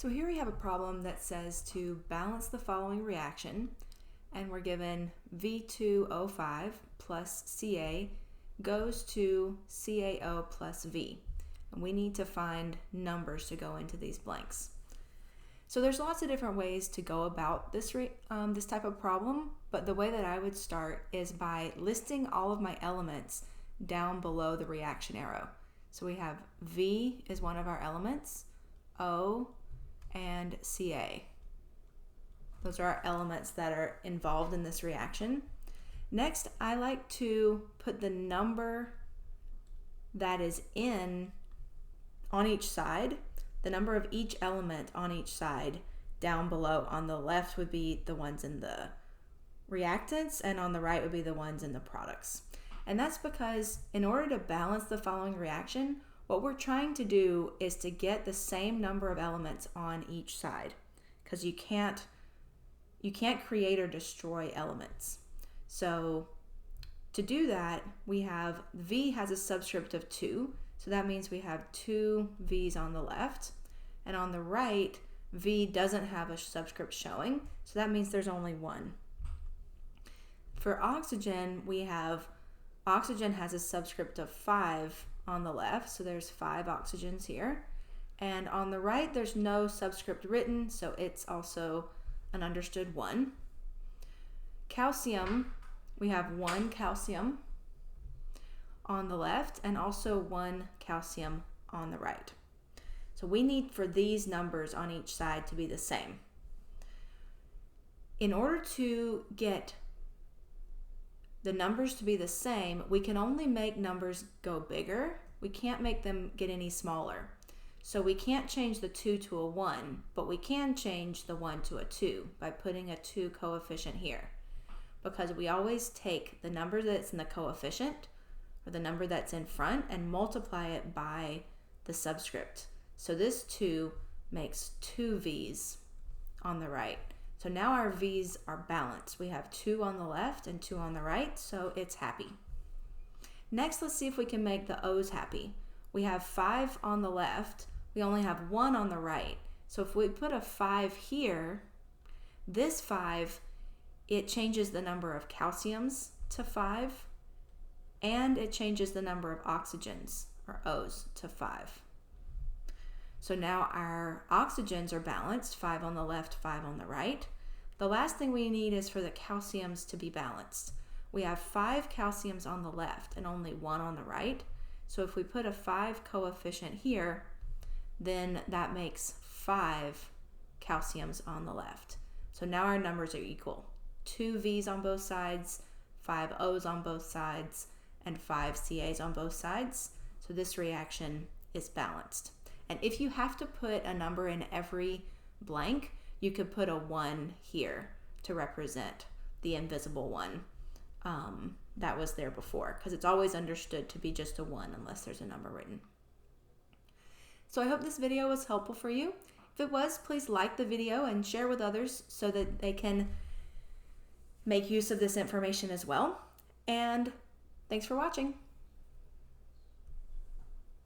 So here we have a problem that says to balance the following reaction, and we're given V2O5 plus Ca goes to CaO plus V. And we need to find numbers to go into these blanks. So there's lots of different ways to go about this type of problem, but the way that I would start is by listing all of my elements down below the reaction arrow. So we have V is one of our elements, O, and Ca. Those are our elements that are involved in this reaction. Next, I like to put the number that is on each side, the number of each element on each side down below. On the left would be the ones in the reactants, and on the right would be the ones in the products. And that's because in order to balance the following reaction, what we're trying to do is to get the same number of elements on each side, because you can't create or destroy elements. So to do that, we have V has a subscript of 2, so that means we have 2 V's on the left, and on the right, V doesn't have a subscript showing, so that means there's only 1. For oxygen, we have oxygen has a subscript of 5 on the left, so there's 5 oxygens here. And on the right, there's no subscript written, so it's also an understood 1. Calcium, we have 1 calcium on the left and also 1 calcium on the right. So we need for these numbers on each side to be the same. In order to get the numbers to be the same, we can only make numbers go bigger. We can't make them get any smaller. So we can't change the 2 to a 1, but we can change the 1 to a 2 by putting a 2 coefficient here. Because we always take the number that's in the coefficient, or the number that's in front, and multiply it by the subscript. So this 2 makes 2 V's on the right. So now our V's are balanced. We have 2 on the left and 2 on the right, so it's happy. Next, let's see if we can make the O's happy. We have 5 on the left, we only have 1 on the right. So if we put a 5 here, this 5, it changes the number of calciums to 5, and it changes the number of oxygens, or O's, to 5. So now our oxygens are balanced, 5 on the left, 5 on the right. The last thing we need is for the calciums to be balanced. We have 5 calciums on the left and only 1 on the right. So if we put a 5 coefficient here, then that makes 5 calciums on the left. So now our numbers are equal. 2 V's on both sides, 5 O's on both sides, and 5 Ca's on both sides. So this reaction is balanced. And if you have to put a number in every blank, you could put a 1 here to represent the invisible 1 that was there before, because it's always understood to be just a 1 unless there's a number written. So I hope this video was helpful for you. If it was, please like the video and share with others so that they can make use of this information as well. And thanks for watching.